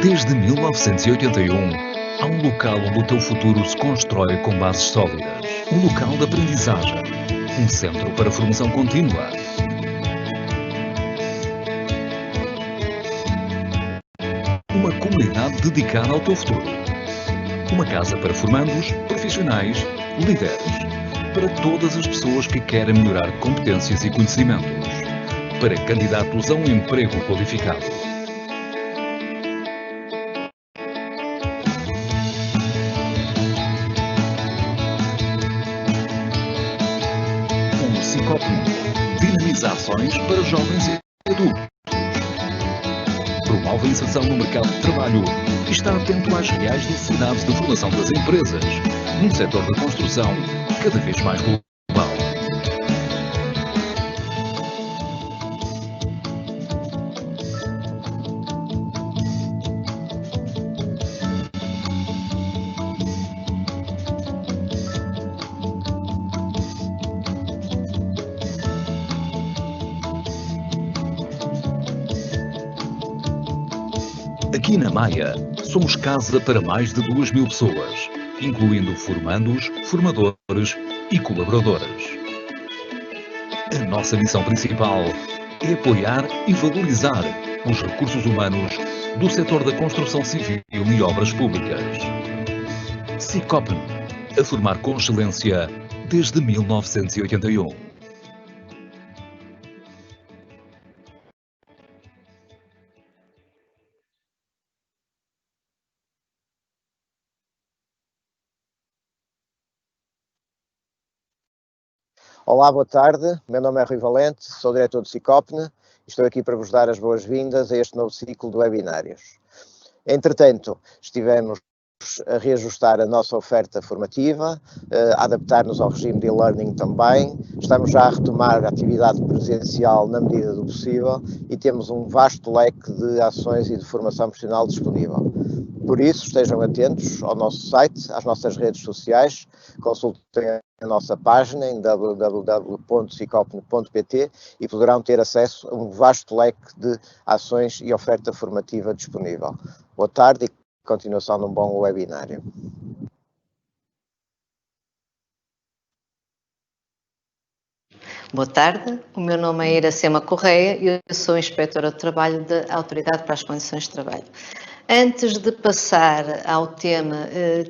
Desde 1981, há um local onde o teu futuro se constrói com bases sólidas. Um local de aprendizagem. Um centro para formação contínua. Uma comunidade dedicada ao teu futuro. Uma casa para formandos, profissionais, líderes. Para todas as pessoas que querem melhorar competências e conhecimentos. Para candidatos a um emprego qualificado. O Cicopno dinamiza ações para jovens e adultos. Promove a inserção no mercado de trabalho e está atento às reais necessidades de formação das empresas, num setor da construção cada vez mais global. Aqui na Maia, somos casa para mais de 2.000 pessoas, incluindo formandos, formadores e colaboradores. A nossa missão principal é apoiar e valorizar os recursos humanos do setor da construção civil e obras públicas. Cicopno, a formar com excelência desde 1981. Olá, boa tarde. Meu nome é Rui Valente, sou diretor do Cicopne e estou aqui para vos dar as boas-vindas a este novo ciclo de webinários. Entretanto, estivemos a reajustar a nossa oferta formativa, a adaptar-nos ao regime de e-learning também. Estamos já a retomar a atividade presencial na medida do possível e temos um vasto leque de ações e de formação profissional disponível. Por isso, estejam atentos ao nosso site, às nossas redes sociais, consultem a nossa página em www.cicopne.pt e poderão ter acesso a um vasto leque de ações e oferta formativa disponível. Boa tarde e continuação de um bom webinário. Boa tarde, o meu nome é Iracema Correia e eu sou inspetora de trabalho da Autoridade para as Condições de Trabalho. Antes de passar ao tema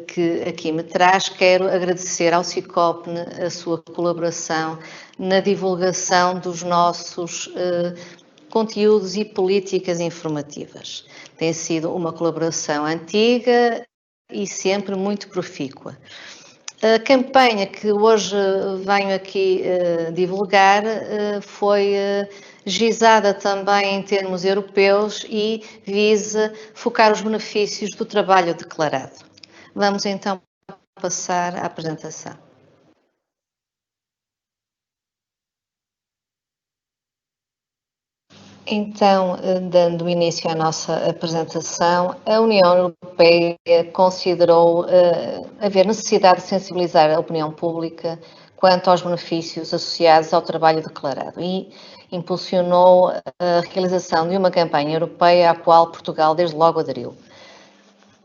que aqui me traz, quero agradecer ao Cicopne a sua colaboração na divulgação dos nossos conteúdos e políticas informativas. Tem sido uma colaboração antiga e sempre muito profícua. A campanha que hoje venho aqui divulgar foi gizada também em termos europeus e visa focar os benefícios do trabalho declarado. Vamos então passar à apresentação. Então, dando início à nossa apresentação, a União Europeia considerou haver necessidade de sensibilizar a opinião pública quanto aos benefícios associados ao trabalho declarado e impulsionou a realização de uma campanha europeia à qual Portugal desde logo aderiu.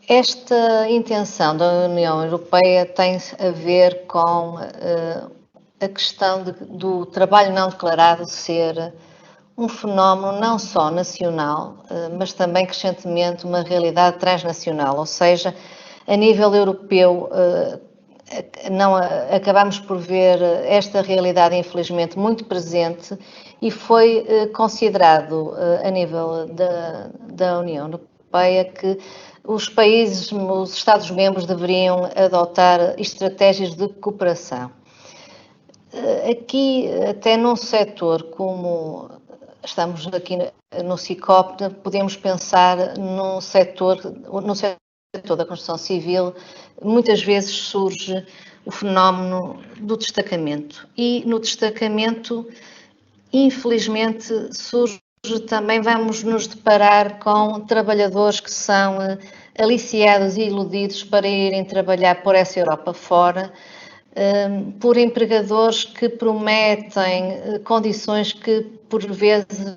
Esta intenção da União Europeia tem a ver com a questão do trabalho não declarado ser um fenómeno não só nacional, mas também crescentemente uma realidade transnacional, ou seja, a nível europeu acabamos por ver esta realidade infelizmente muito presente e foi considerado a nível da União Europeia que os países, os Estados-membros deveriam adotar estratégias de cooperação. Aqui, até num setor como estamos aqui no Cicopne, podemos pensar no setor da construção civil, muitas vezes surge o fenómeno do destacamento. E no destacamento, infelizmente, surge também, vamos nos deparar com trabalhadores que são aliciados e iludidos para irem trabalhar por essa Europa fora, por empregadores que prometem condições que, por vezes,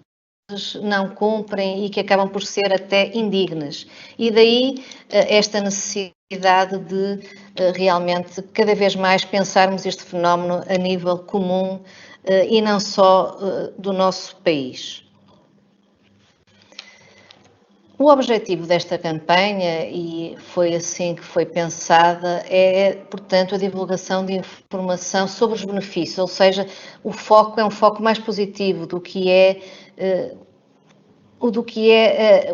não cumprem e que acabam por ser até indignas. E daí esta necessidade de realmente cada vez mais pensarmos este fenómeno a nível comum e não só do nosso país. O objetivo desta campanha, e foi assim que foi pensada, é, portanto, a divulgação de informação sobre os benefícios, ou seja, o foco é um foco mais positivo do que é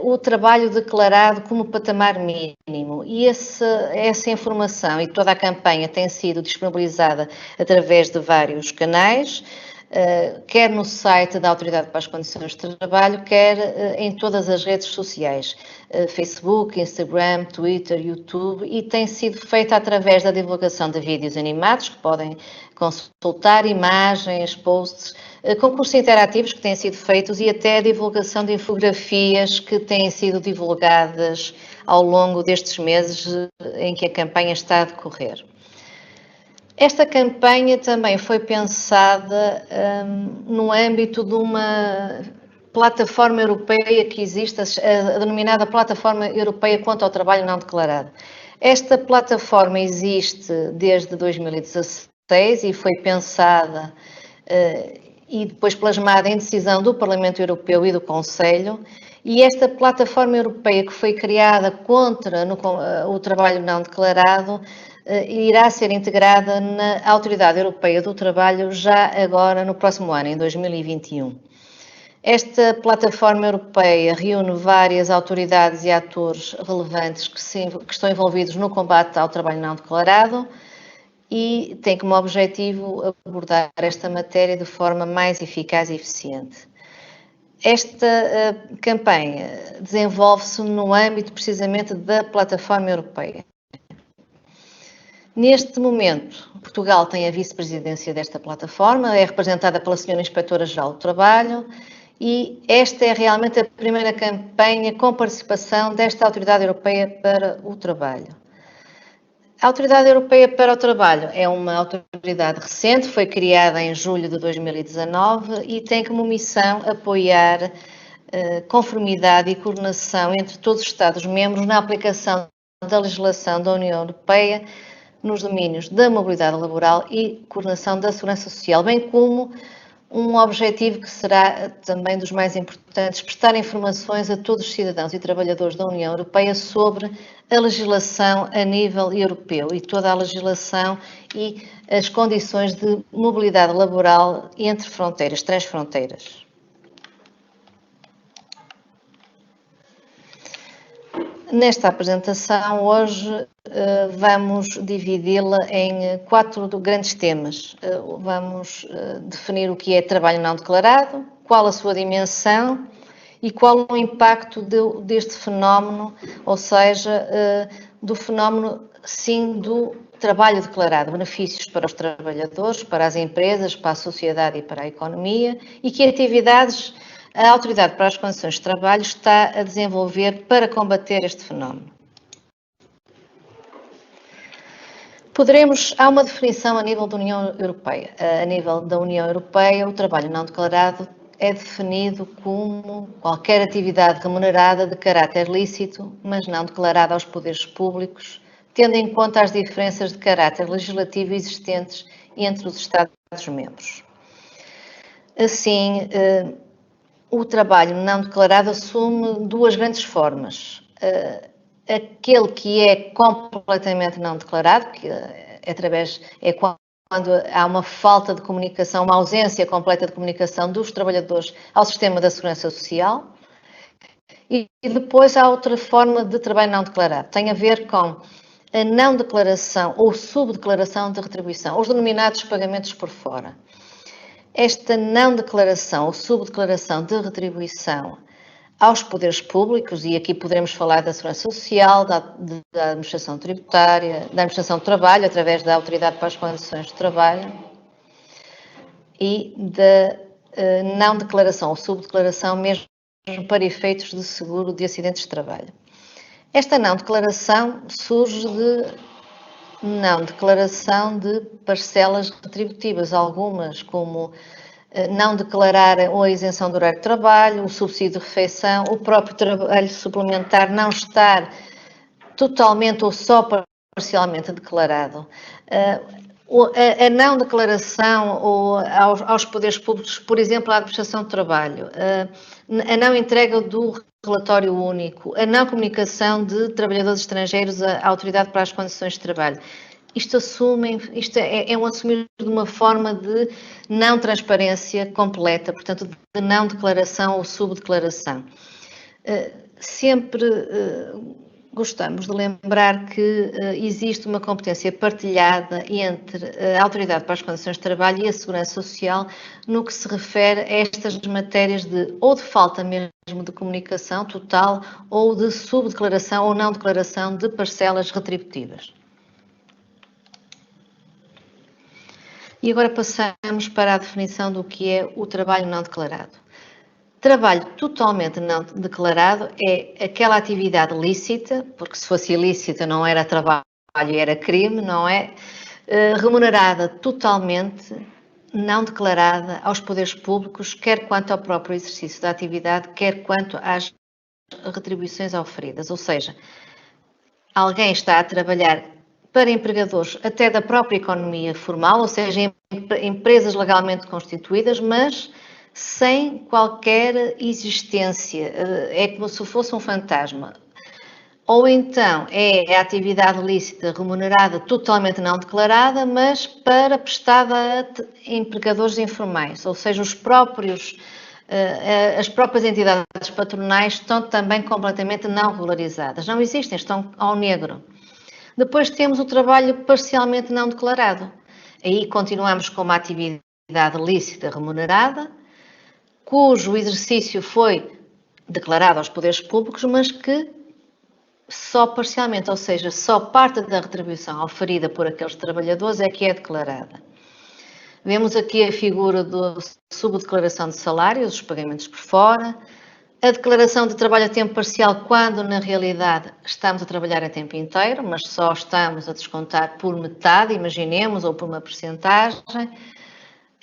o trabalho declarado como patamar mínimo. E essa informação e toda a campanha tem sido disponibilizada através de vários canais, quer no site da Autoridade para as Condições de Trabalho, quer em todas as redes sociais, Facebook, Instagram, Twitter, YouTube, e tem sido feita através da divulgação de vídeos animados, que podem consultar, imagens, posts, concursos interativos que têm sido feitos e até a divulgação de infografias que têm sido divulgadas ao longo destes meses em que a campanha está a decorrer. Esta campanha também foi pensada no âmbito de uma plataforma europeia que existe, a denominada Plataforma Europeia contra o Trabalho Não Declarado. Esta plataforma existe desde 2016 e foi pensada e depois plasmada em decisão do Parlamento Europeu e do Conselho, e esta plataforma europeia que foi criada contra o trabalho não declarado irá ser integrada na Autoridade Europeia do Trabalho já agora no próximo ano, em 2021. Esta plataforma europeia reúne várias autoridades e atores relevantes que estão envolvidos no combate ao trabalho não declarado e tem como objetivo abordar esta matéria de forma mais eficaz e eficiente. Esta campanha desenvolve-se no âmbito precisamente da plataforma europeia. Neste momento, Portugal tem a vice-presidência desta plataforma, é representada pela Sra. Inspetora-Geral do Trabalho e esta é realmente a primeira campanha com participação desta Autoridade Europeia para o Trabalho. A Autoridade Europeia para o Trabalho é uma autoridade recente, foi criada em julho de 2019 e tem como missão apoiar conformidade e coordenação entre todos os Estados-membros na aplicação da legislação da União Europeia nos domínios da mobilidade laboral e coordenação da segurança social, bem como um objetivo que será também dos mais importantes, prestar informações a todos os cidadãos e trabalhadores da União Europeia sobre a legislação a nível europeu e toda a legislação e as condições de mobilidade laboral entre fronteiras, transfronteiras. Nesta apresentação, hoje, vamos dividi-la em 4 grandes temas. Vamos definir o que é trabalho não declarado, qual a sua dimensão e qual o impacto deste fenómeno, ou seja, do fenómeno, sim, do trabalho declarado, benefícios para os trabalhadores, para as empresas, para a sociedade e para a economia, e que atividades a Autoridade para as Condições de Trabalho está a desenvolver para combater este fenómeno. Há uma definição a nível da União Europeia. A nível da União Europeia, o trabalho não declarado é definido como qualquer atividade remunerada de caráter lícito, mas não declarada aos poderes públicos, tendo em conta as diferenças de caráter legislativo existentes entre os Estados-membros. Assim, o trabalho não declarado assume 2 grandes formas. Aquele que é completamente não declarado, que é quando há uma falta de comunicação, uma ausência completa de comunicação dos trabalhadores ao sistema da segurança social. E depois há outra forma de trabalho não declarado. Tem a ver com a não declaração ou subdeclaração de retribuição, os denominados pagamentos por fora. Esta não declaração ou subdeclaração de retribuição aos poderes públicos, e aqui poderemos falar da Segurança Social, da Administração Tributária, da Administração do Trabalho, através da Autoridade para as Condições de Trabalho, e da não declaração ou subdeclaração mesmo para efeitos de seguro de acidentes de trabalho. Esta não declaração surge de não declaração de parcelas retributivas, algumas como não declarar ou a isenção do horário de trabalho, o subsídio de refeição, o próprio trabalho suplementar não estar totalmente ou só parcialmente declarado. A não declaração ou aos poderes públicos, por exemplo, à administração de trabalho, a não entrega do relatório único, a não comunicação de trabalhadores estrangeiros à autoridade para as condições de trabalho. Isto é um assumir de uma forma de não transparência completa, portanto, de não declaração ou subdeclaração. Sempre gostamos de lembrar que existe uma competência partilhada entre a Autoridade para as Condições de Trabalho e a Segurança Social no que se refere a estas matérias ou de falta mesmo de comunicação total ou de subdeclaração ou não declaração de parcelas retributivas. E agora passamos para a definição do que é o trabalho não declarado. Trabalho totalmente não declarado é aquela atividade lícita, porque se fosse ilícita não era trabalho e era crime, não é? Remunerada totalmente, não declarada aos poderes públicos, quer quanto ao próprio exercício da atividade, quer quanto às retribuições oferidas. Ou seja, alguém está a trabalhar para empregadores até da própria economia formal, ou seja, empresas legalmente constituídas, mas sem qualquer existência, é como se fosse um fantasma. Ou então é a atividade lícita remunerada totalmente não declarada, mas prestada a empregadores informais, ou seja, as próprias entidades patronais estão também completamente não regularizadas, não existem, estão ao negro. Depois temos o trabalho parcialmente não declarado. Aí continuamos com uma atividade lícita remunerada, cujo exercício foi declarado aos poderes públicos, mas que só parcialmente, ou seja, só parte da retribuição oferida por aqueles trabalhadores é que é declarada. Vemos aqui a figura da subdeclaração de salários, os pagamentos por fora, a declaração de trabalho a tempo parcial quando, na realidade, estamos a trabalhar a tempo inteiro, mas só estamos a descontar por metade, imaginemos, ou por uma percentagem.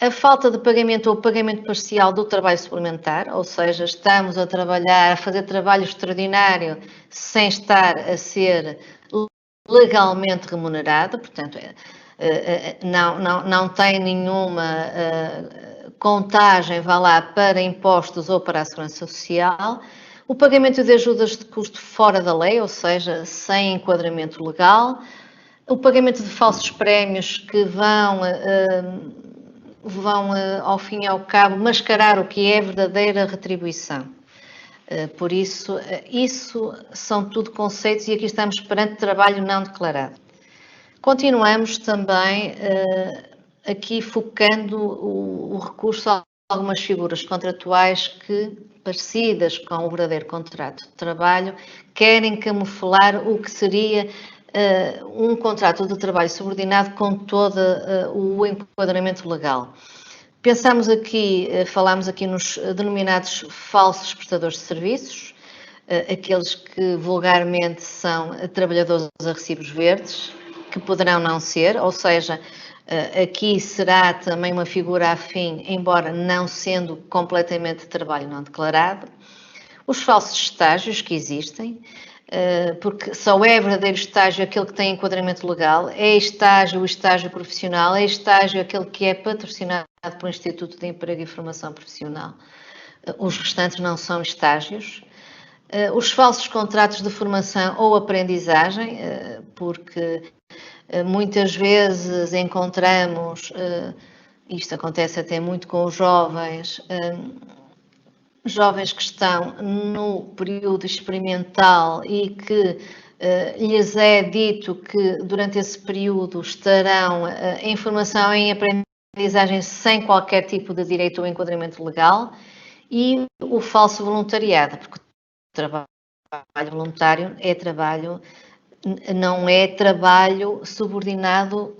A falta de pagamento ou pagamento parcial do trabalho suplementar, ou seja, estamos a trabalhar, a fazer trabalho extraordinário sem estar a ser legalmente remunerado, portanto, não tem nenhuma contagem, vá lá, para impostos ou para a segurança social. O pagamento de ajudas de custo fora da lei, ou seja, sem enquadramento legal. O pagamento de falsos prémios que vão ao fim e ao cabo, mascarar o que é verdadeira retribuição. Por isso, isso são tudo conceitos e aqui estamos perante trabalho não declarado. Continuamos também aqui focando o recurso a algumas figuras contratuais que, parecidas com o verdadeiro contrato de trabalho, querem camuflar o que seria um contrato de trabalho subordinado com todo o enquadramento legal. Falámos aqui nos denominados falsos prestadores de serviços, aqueles que vulgarmente são trabalhadores a recibos verdes, que poderão não ser, ou seja, aqui será também uma figura afim, embora não sendo completamente trabalho não declarado. Os falsos estágios que existem, porque só é verdadeiro estágio aquele que tem enquadramento legal, é estágio o estágio profissional, é estágio aquele que é patrocinado pelo Instituto de Emprego e Formação Profissional. Os restantes não são estágios. Os falsos contratos de formação ou aprendizagem, porque muitas vezes encontramos, isto acontece até muito com os jovens que estão no período experimental e que lhes é dito que durante esse período estarão em formação em aprendizagem sem qualquer tipo de direito ou enquadramento legal, e o falso voluntariado, porque o trabalho voluntário é trabalho, não é trabalho subordinado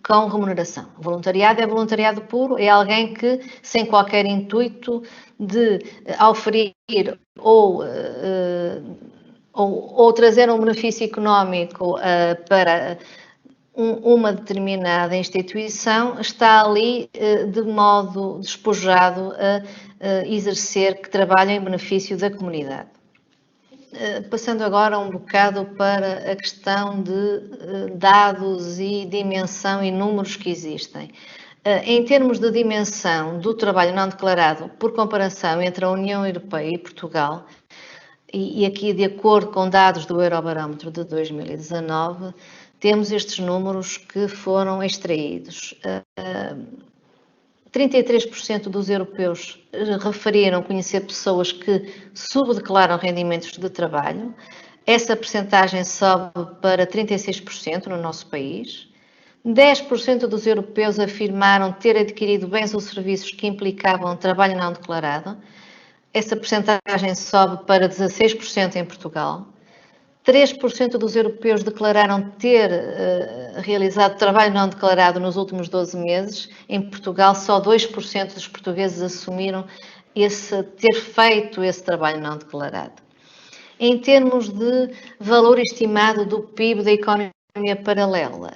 com remuneração. O voluntariado é voluntariado puro, é alguém que, sem qualquer intuito de oferir ou trazer um benefício económico para uma determinada instituição está ali de modo despojado a exercer que trabalha em benefício da comunidade. Passando agora um bocado para a questão de dados e dimensão e números que existem. Em termos de dimensão do trabalho não declarado, por comparação entre a União Europeia e Portugal, e aqui de acordo com dados do Eurobarómetro de 2019, temos estes números que foram extraídos. 33% dos europeus referiram conhecer pessoas que subdeclaram rendimentos de trabalho. Essa percentagem sobe para 36% no nosso país. 10% dos europeus afirmaram ter adquirido bens ou serviços que implicavam trabalho não declarado. Essa percentagem sobe para 16% em Portugal. 3% dos europeus declararam ter realizado trabalho não declarado nos últimos 12 meses. Em Portugal, só 2% dos portugueses assumiram ter feito esse trabalho não declarado. Em termos de valor estimado do PIB da economia paralela,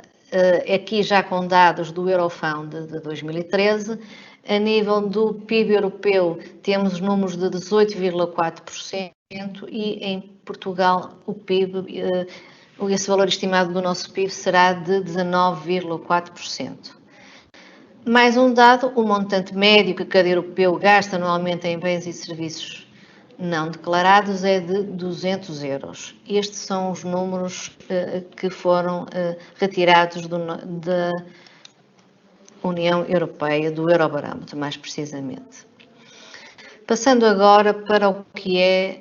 aqui já com dados do Eurofound de 2013, a nível do PIB europeu temos números de 18,4%, e em Portugal o PIB, esse valor estimado do nosso PIB será de 19,4%. Mais um dado, o montante médio que cada europeu gasta anualmente em bens e serviços não declarados é de 200 euros. Estes são os números que foram retirados da União Europeia, do Eurobarómetro, mais precisamente. Passando agora para o que é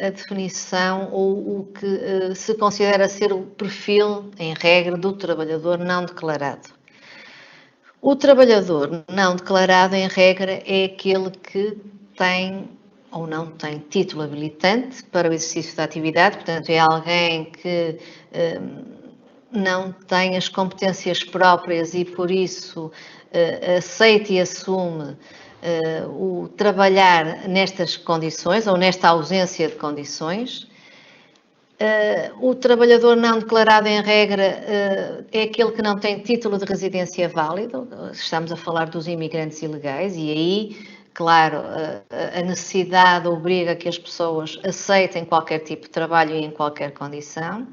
a definição ou o que se considera ser o perfil, em regra, do trabalhador não declarado. O trabalhador não declarado, em regra, é aquele que tem ou não tem título habilitante para o exercício da atividade, portanto, é alguém que não tem as competências próprias e, por isso, aceita e assume o trabalhar nestas condições ou nesta ausência de condições. O trabalhador não declarado, em regra, é aquele que não tem título de residência válido. Estamos a falar dos imigrantes ilegais e aí, claro, a necessidade obriga que as pessoas aceitem qualquer tipo de trabalho e em qualquer condição.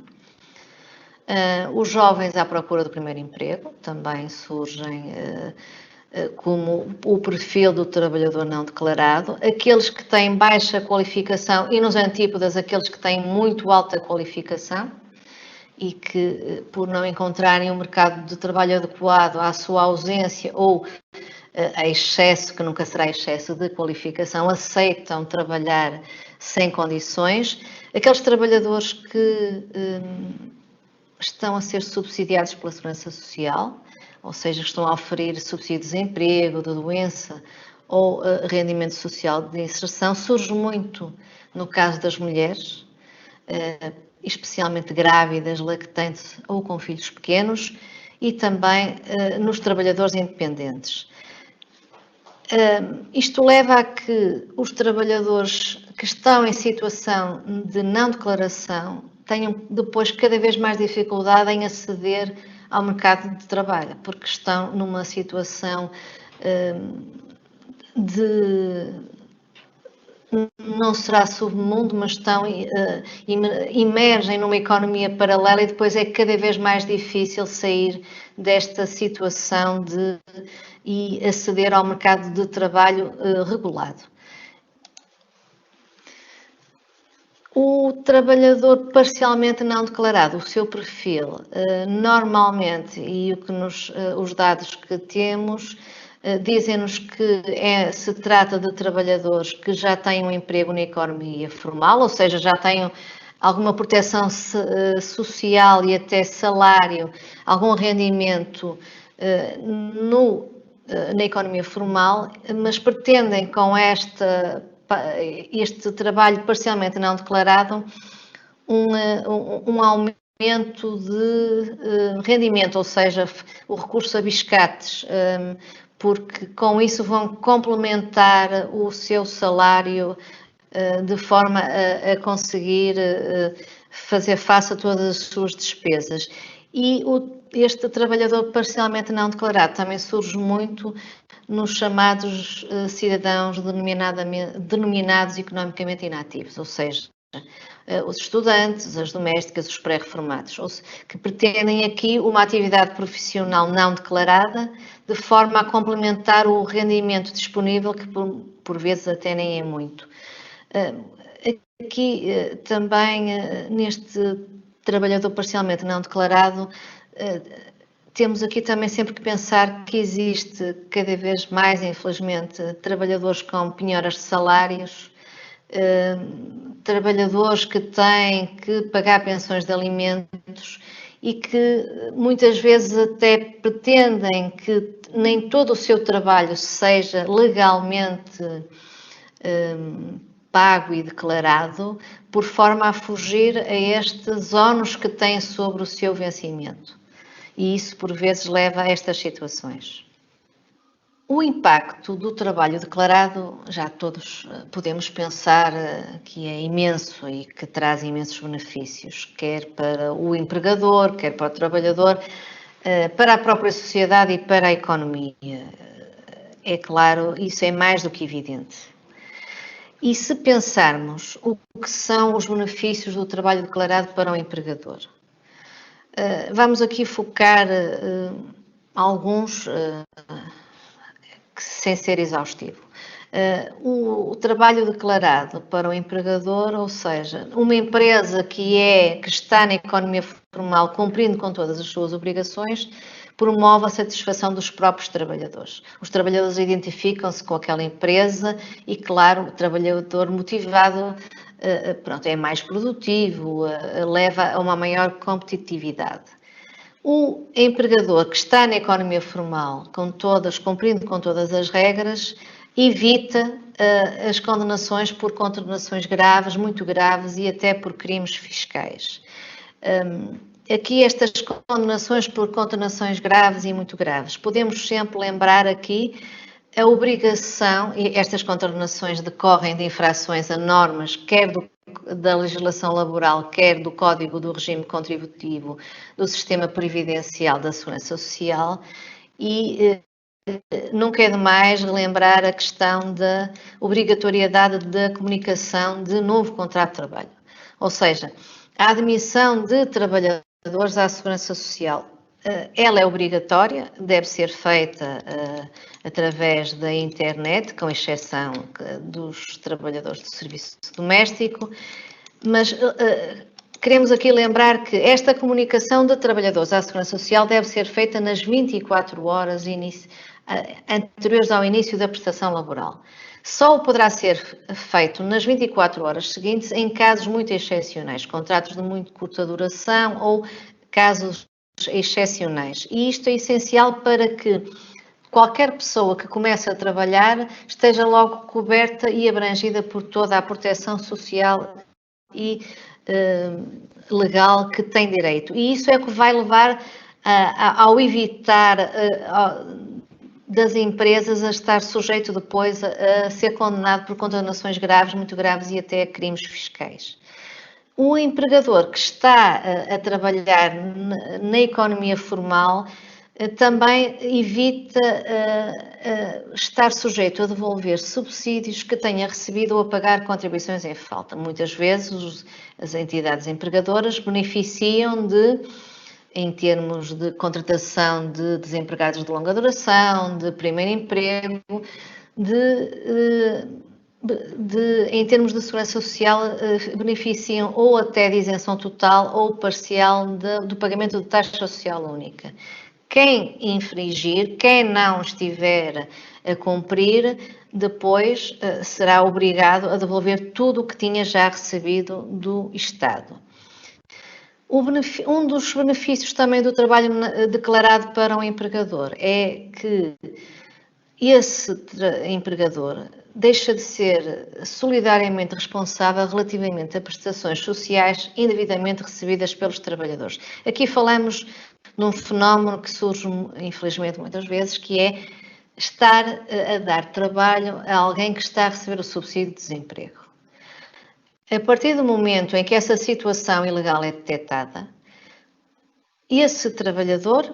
Os jovens à procura do primeiro emprego também surgem como o perfil do trabalhador não declarado, aqueles que têm baixa qualificação e nos antípodas aqueles que têm muito alta qualificação e que por não encontrarem um mercado de trabalho adequado à sua ausência ou a excesso, que nunca será excesso de qualificação, aceitam trabalhar sem condições, aqueles trabalhadores que estão a ser subsidiados pela Segurança Social, ou seja, estão a oferir subsídio de desemprego, de doença ou rendimento social de inserção, surge muito no caso das mulheres, especialmente grávidas, lactantes ou com filhos pequenos, e também nos trabalhadores independentes. Isto leva a que os trabalhadores que estão em situação de não declaração tenham depois cada vez mais dificuldade em aceder ao mercado de trabalho, porque estão numa situação não será submundo, mas emergem numa economia paralela e depois é cada vez mais difícil sair desta situação e aceder ao mercado de trabalho regulado. O trabalhador parcialmente não declarado, o seu perfil, normalmente, e os dados que temos, dizem-nos que se trata de trabalhadores que já têm um emprego na economia formal, ou seja, já têm alguma proteção social e até salário, algum rendimento na economia formal, mas pretendem com este trabalho parcialmente não declarado um aumento de rendimento, ou seja, o recurso a biscates, porque com isso vão complementar o seu salário de forma a conseguir fazer face a todas as suas despesas. E este trabalhador parcialmente não declarado também surge muito nos chamados cidadãos denominados economicamente inativos, ou seja, os estudantes, as domésticas, os pré-reformados, que pretendem aqui uma atividade profissional não declarada, de forma a complementar o rendimento disponível, que por vezes até nem é muito. Aqui também, neste trabalhador parcialmente não declarado, temos aqui também sempre que pensar que existe cada vez mais, infelizmente, trabalhadores com penhoras de salários, trabalhadores que têm que pagar pensões de alimentos e que muitas vezes até pretendem que nem todo o seu trabalho seja legalmente pago e declarado, por forma a fugir a estes ónus que têm sobre o seu vencimento. E isso, por vezes, leva a estas situações. O impacto do trabalho declarado, já todos podemos pensar que é imenso e que traz imensos benefícios, quer para o empregador, quer para o trabalhador, para a própria sociedade e para a economia. É claro, isso é mais do que evidente. E se pensarmos o que são os benefícios do trabalho declarado para o empregador, vamos aqui focar alguns, sem ser exaustivo. O trabalho declarado para o empregador, ou seja, uma empresa que está na economia formal, cumprindo com todas as suas obrigações, promove a satisfação dos próprios trabalhadores. Os trabalhadores identificam-se com aquela empresa e, claro, o trabalhador motivado é mais produtivo, leva a uma maior competitividade. O empregador que está na economia formal, cumprindo com todas as regras, evita as condenações por condenações graves, muito graves e até por crimes fiscais. Aqui estas condenações por condenações graves e muito graves, podemos sempre lembrar aqui a obrigação, e estas condenações decorrem de infrações a normas, quer da legislação laboral, quer do Código do Regime Contributivo do Sistema Previdencial da Segurança Social, e nunca é demais relembrar a questão da obrigatoriedade da comunicação de novo contrato de trabalho. Ou seja, a admissão de trabalhadores à Segurança Social, ela é obrigatória, deve ser feita através da internet, com exceção dos trabalhadores do serviço doméstico, mas queremos aqui lembrar que esta comunicação de trabalhadores à Segurança Social deve ser feita nas 24 horas anteriores ao início da prestação laboral. Só poderá ser feito nas 24 horas seguintes em casos muito excepcionais, contratos de muito curta duração ou casos excepcionais. E isto é essencial para que qualquer pessoa que comece a trabalhar esteja logo coberta e abrangida por toda a proteção social e legal que tem direito. E isso é o que vai levar ao evitar das empresas a estar sujeito depois a ser condenado por condenações graves, muito graves e até crimes fiscais. O empregador que está a trabalhar na economia formal também evita estar sujeito a devolver subsídios que tenha recebido ou a pagar contribuições em falta. Muitas vezes as entidades empregadoras beneficiam em termos de desempregados de longa duração, de primeiro emprego, em termos de segurança social, beneficiam ou até de isenção total ou parcial do pagamento de taxa social única. Quem infringir, quem não estiver a cumprir, depois será obrigado a devolver tudo o que tinha já recebido do Estado. Um dos benefícios também do trabalho declarado para um empregador é que esse empregador deixa de ser solidariamente responsável relativamente a prestações sociais indevidamente recebidas pelos trabalhadores. Aqui falamos num fenómeno que surge, infelizmente, muitas vezes, que é estar a dar trabalho a alguém que está a receber o subsídio de desemprego. A partir do momento em que essa situação ilegal é detectada, Esse trabalhador,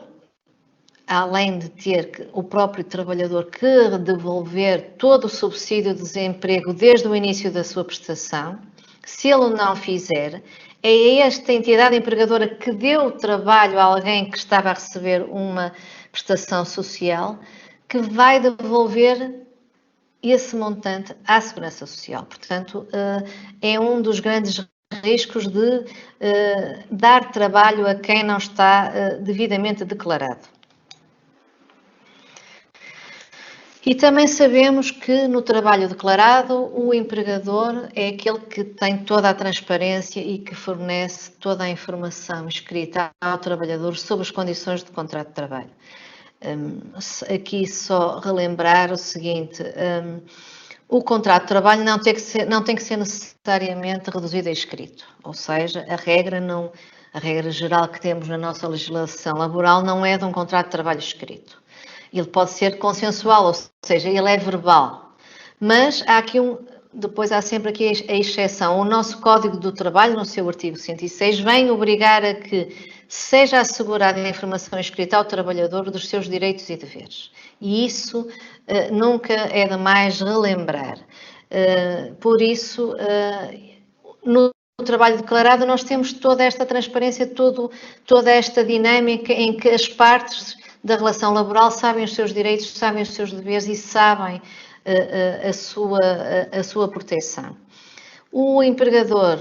além de ter o próprio trabalhador que devolver todo o subsídio de desemprego desde o início da sua prestação, se ele não fizer, é esta entidade empregadora que deu o trabalho a alguém que estava a receber uma prestação social que vai devolver esse montante à Segurança Social. Portanto, é um dos grandes riscos de dar trabalho a quem não está devidamente declarado. E também sabemos que no trabalho declarado o empregador é aquele que tem toda a transparência e que fornece toda a informação escrita ao trabalhador sobre as condições de contrato de trabalho. Aqui só relembrar o seguinte, o contrato de trabalho não tem que ser necessariamente reduzido a escrito, ou seja, a regra geral que temos na nossa legislação laboral não é de um contrato de trabalho escrito. Ele pode ser consensual, ou seja, ele é verbal. Mas há aqui depois há sempre aqui a exceção. O nosso Código do Trabalho, no seu artigo 106, vem obrigar a que seja assegurada a informação escrita ao trabalhador dos seus direitos e deveres. E isso nunca é demais relembrar. Por isso, no trabalho declarado, nós temos toda esta transparência, toda esta dinâmica em que as partes da relação laboral sabem os seus direitos, sabem os seus deveres e sabem a sua proteção. O empregador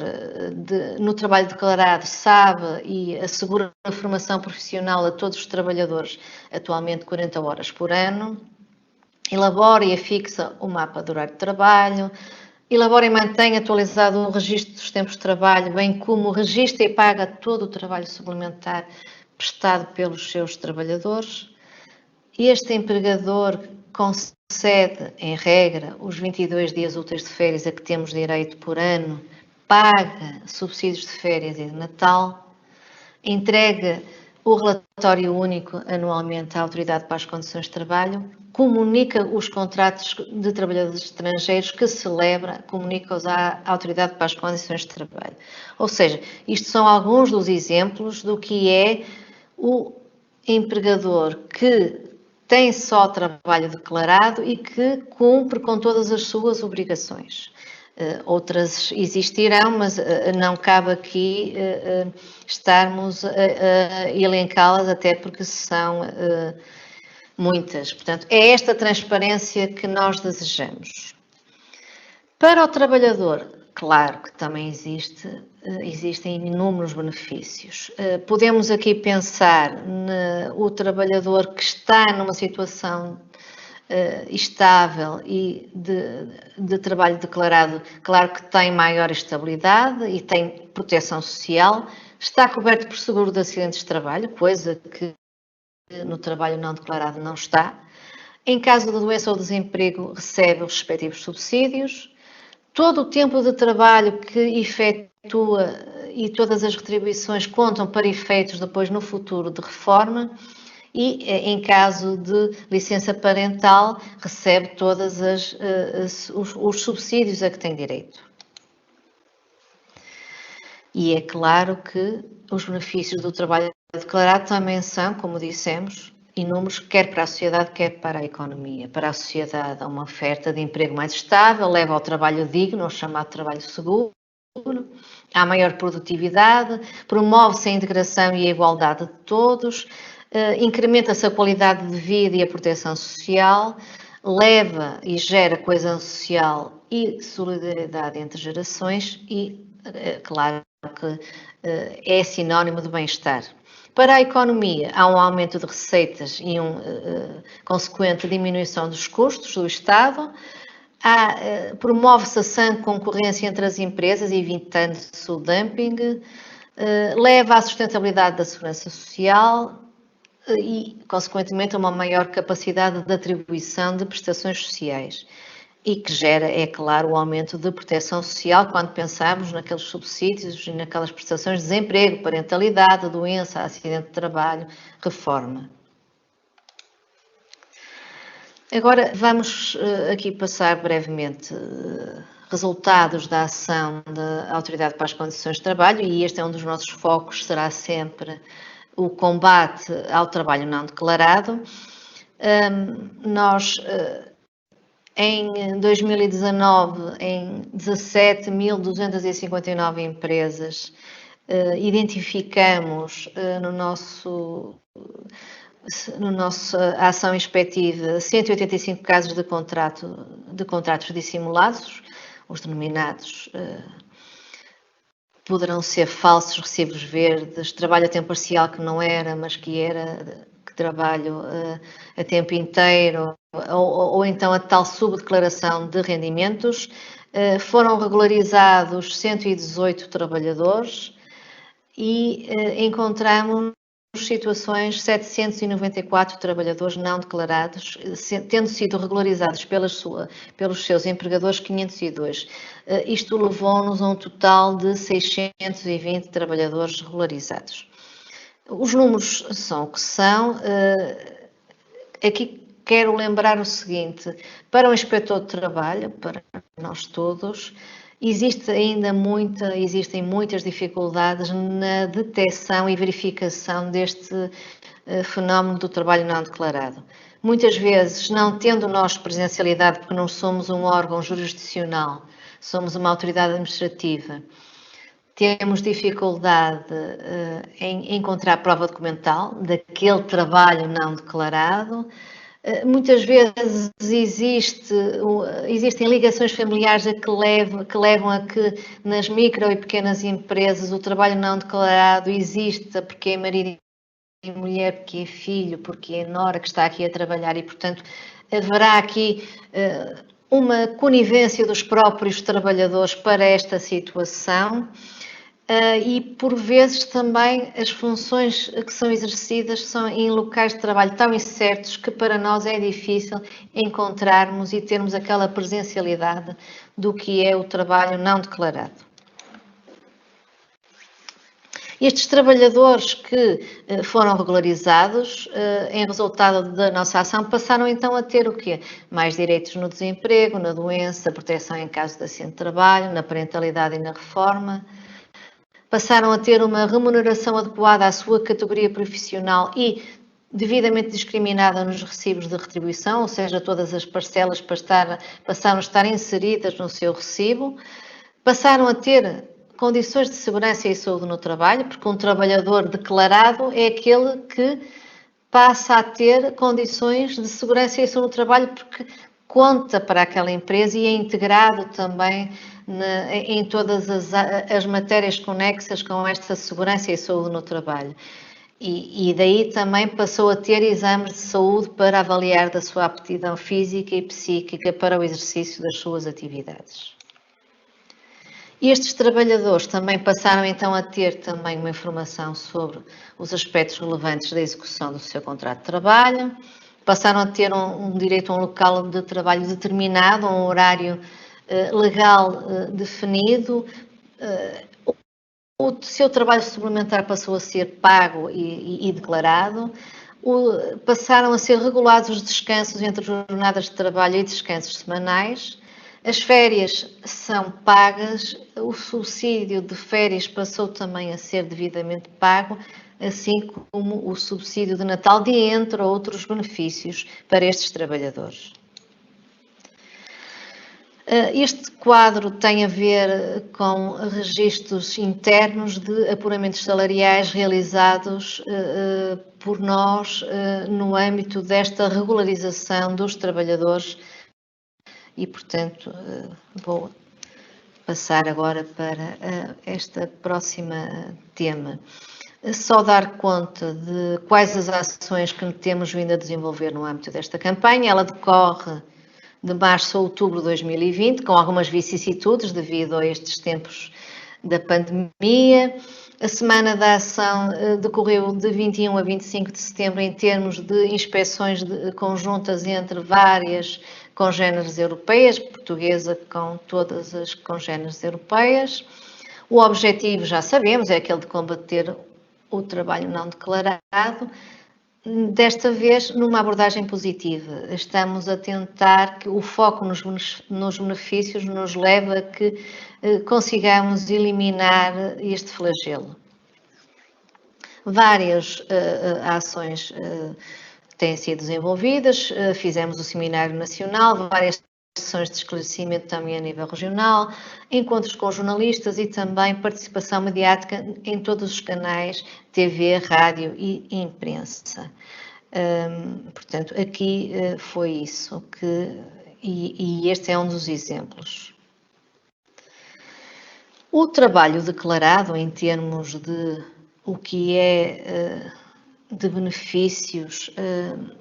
no trabalho declarado sabe e assegura a formação profissional a todos os trabalhadores, atualmente 40 horas por ano, elabora e afixa o mapa do horário de trabalho, elabora e mantém atualizado o registro dos tempos de trabalho, bem como registra e paga todo o trabalho suplementar prestado pelos seus trabalhadores. Este empregador concede, em regra, os 22 dias úteis de férias a que temos direito por ano, paga subsídios de férias e de Natal, entrega o relatório único anualmente à Autoridade para as Condições de Trabalho, comunica os contratos de trabalhadores estrangeiros que celebra, comunica-os à Autoridade para as Condições de Trabalho. Ou seja, isto são alguns dos exemplos do que é o empregador que tem só trabalho declarado e que cumpre com todas as suas obrigações. Outras existirão, mas não cabe aqui estarmos a elencá-las, até porque são muitas. Portanto, é esta transparência que nós desejamos. Para o trabalhador, claro que também existem inúmeros benefícios. Podemos aqui pensar no trabalhador que está numa situação estável e de trabalho declarado, claro que tem maior estabilidade e tem proteção social, está coberto por seguro de acidentes de trabalho, coisa que no trabalho não declarado não está. Em caso de doença ou desemprego, recebe os respectivos subsídios. Todo o tempo de trabalho que efetua e todas as retribuições contam para efeitos depois no futuro de reforma e, em caso de licença parental, recebe todos os subsídios a que tem direito. E é claro que os benefícios do trabalho declarado também são, como dissemos, inúmeros, quer para a sociedade, quer para a economia. Para a sociedade, uma oferta de emprego mais estável, leva ao trabalho digno, ao chamado trabalho seguro, há maior produtividade, promove-se a integração e a igualdade de todos, incrementa-se a qualidade de vida e a proteção social, leva e gera coesão social e solidariedade entre gerações e, claro que é sinónimo de bem-estar. Para a economia, há um aumento de receitas e consequente diminuição dos custos do Estado. Promove-se a sã concorrência entre as empresas, evitando-se o dumping. Leva à sustentabilidade da segurança social e, consequentemente, a uma maior capacidade de atribuição de prestações sociais. E que gera, é claro, o aumento de proteção social quando pensamos naqueles subsídios e naquelas prestações de desemprego, parentalidade, doença, acidente de trabalho, reforma. Agora vamos aqui passar brevemente resultados da ação da Autoridade para as Condições de Trabalho e este é um dos nossos focos, será sempre o combate ao trabalho não declarado. Nós, em 2019, em 17.259 empresas, identificamos no nossa ação inspectiva 185 casos de contratos dissimulados, os denominados poderão ser falsos recibos verdes, trabalho a tempo parcial que não era, mas que era, que trabalho a tempo inteiro, ou então a tal subdeclaração de rendimentos. Foram regularizados 118 trabalhadores e encontramos situações 794 trabalhadores não declarados, tendo sido regularizados pelos seus empregadores 502. Isto levou-nos a um total de 620 trabalhadores regularizados. Os números são o que são. Aqui quero lembrar o seguinte: para o inspetor de trabalho, para nós todos, existem muitas dificuldades na detecção e verificação deste fenómeno do trabalho não declarado. Muitas vezes, não tendo nós presencialidade, porque não somos um órgão jurisdicional, somos uma autoridade administrativa, temos dificuldade em encontrar prova documental daquele trabalho não declarado. Muitas vezes existem ligações familiares que levam a que nas micro e pequenas empresas o trabalho não declarado exista porque é marido e mulher, porque é filho, porque é nora que está aqui a trabalhar e, portanto, haverá aqui uma conivência dos próprios trabalhadores para esta situação. E, por vezes, também as funções que são exercidas são em locais de trabalho tão incertos que para nós é difícil encontrarmos e termos aquela presencialidade do que é o trabalho não declarado. Estes trabalhadores que foram regularizados em resultado da nossa ação passaram então a ter o quê? Mais direitos no desemprego, na doença, proteção em caso de acidente de trabalho, na parentalidade e na reforma. Passaram a ter uma remuneração adequada à sua categoria profissional e devidamente discriminada nos recibos de retribuição, ou seja, todas as parcelas passaram a estar inseridas no seu recibo. Passaram a ter condições de segurança e saúde no trabalho, porque um trabalhador declarado é aquele que passa a ter condições de segurança e saúde no trabalho, porque conta para aquela empresa e é integrado também em todas as matérias conexas com esta segurança e saúde no trabalho. E daí também passou a ter exames de saúde para avaliar da sua aptidão física e psíquica para o exercício das suas atividades. Estes trabalhadores também passaram então a ter também uma informação sobre os aspectos relevantes da execução do seu contrato de trabalho, passaram a ter um direito a um local de trabalho determinado, a um horário legal definido. O seu trabalho suplementar passou a ser pago e declarado. Passaram a ser regulados os descansos entre jornadas de trabalho e descansos semanais. As férias são pagas, o subsídio de férias passou também a ser devidamente pago, assim como o subsídio de Natal, entre outros benefícios para estes trabalhadores. Este quadro tem a ver com registros internos de apuramentos salariais realizados por nós no âmbito desta regularização dos trabalhadores e, portanto, vou passar agora para este próximo tema. Só dar conta de quais as ações que temos vindo a desenvolver no âmbito desta campanha. Ela decorre de março a outubro de 2020, com algumas vicissitudes devido a estes tempos da pandemia. A Semana da Ação decorreu de 21 a 25 de setembro em termos de inspeções conjuntas entre várias congêneres europeias, portuguesa com todas as congêneres europeias. O objetivo, já sabemos, é aquele de combater o trabalho não declarado. Desta vez, numa abordagem positiva, estamos a tentar que o foco nos benefícios nos leve a que consigamos eliminar este flagelo. Várias ações têm sido desenvolvidas, fizemos o Seminário Nacional, várias sessões de esclarecimento também a nível regional, encontros com jornalistas e também participação mediática em todos os canais, TV, rádio e imprensa. Portanto, aqui foi isso, e este é um dos exemplos. O trabalho declarado em termos de o que é de benefícios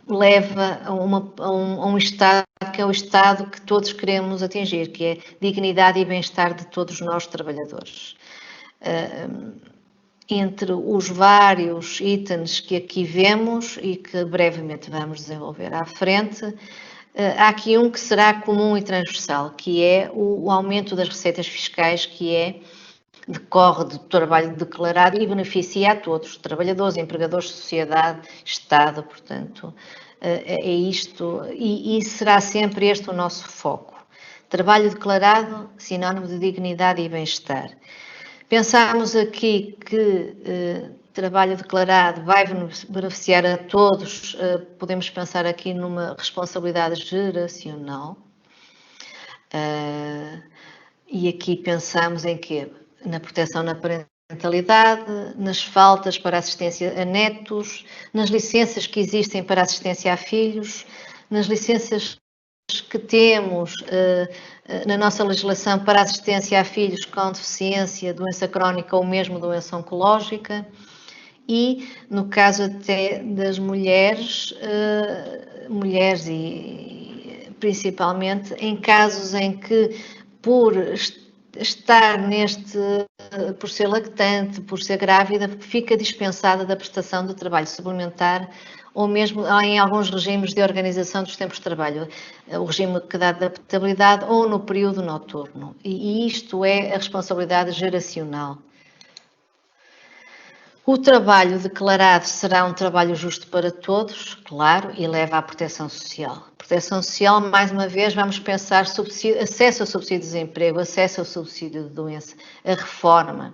leva a um estado que é o estado que todos queremos atingir, que é dignidade e bem-estar de todos nós trabalhadores. Entre os vários itens que aqui vemos e que brevemente vamos desenvolver à frente, há aqui um que será comum e transversal, que é o aumento das receitas fiscais, que decorre do trabalho declarado e beneficia a todos, trabalhadores, empregadores, sociedade, Estado, portanto, é isto, e será sempre este o nosso foco. Trabalho declarado, sinónimo de dignidade e bem-estar. Pensamos aqui que trabalho declarado vai beneficiar a todos, podemos pensar aqui numa responsabilidade geracional, e aqui pensamos em quê? Na proteção na parentalidade, nas faltas para assistência a netos, nas licenças que existem para assistência a filhos, nas licenças que temos na nossa legislação para assistência a filhos com deficiência, doença crónica ou mesmo doença oncológica, e no caso até das mulheres e principalmente em casos em que por estar por ser lactante, por ser grávida, fica dispensada da prestação de trabalho suplementar ou mesmo em alguns regimes de organização dos tempos de trabalho, o regime que dá adaptabilidade ou no período noturno. E isto é a responsabilidade geracional. O trabalho declarado será um trabalho justo para todos, claro, e leva à proteção social. Proteção social, mais uma vez, vamos pensar acesso ao subsídio de desemprego, acesso ao subsídio de doença, a reforma,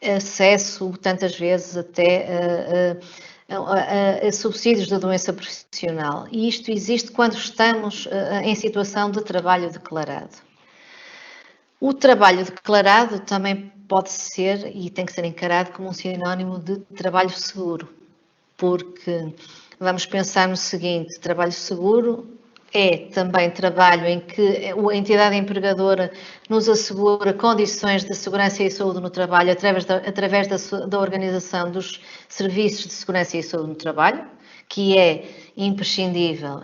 acesso, tantas vezes, até a subsídios da doença profissional. E isto existe quando estamos em situação de trabalho declarado. O trabalho declarado também pode ser e tem que ser encarado como um sinónimo de trabalho seguro, porque vamos pensar no seguinte: trabalho seguro é também trabalho em que a entidade empregadora nos assegura condições de segurança e saúde no trabalho através da organização dos serviços de segurança e saúde no trabalho, que é imprescindível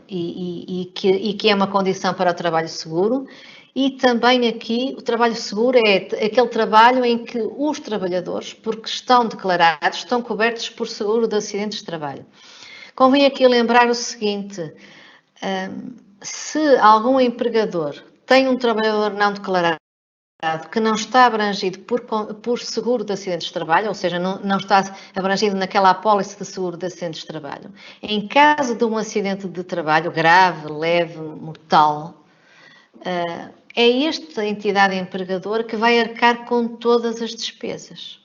e que é uma condição para o trabalho seguro. E também aqui o trabalho seguro é aquele trabalho em que os trabalhadores, porque estão declarados, estão cobertos por seguro de acidentes de trabalho. Convém aqui lembrar o seguinte: se algum empregador tem um trabalhador não declarado que não está abrangido por seguro de acidentes de trabalho, ou seja, não está abrangido naquela apólice de seguro de acidentes de trabalho, em caso de um acidente de trabalho grave, leve, mortal, é esta entidade empregadora que vai arcar com todas as despesas.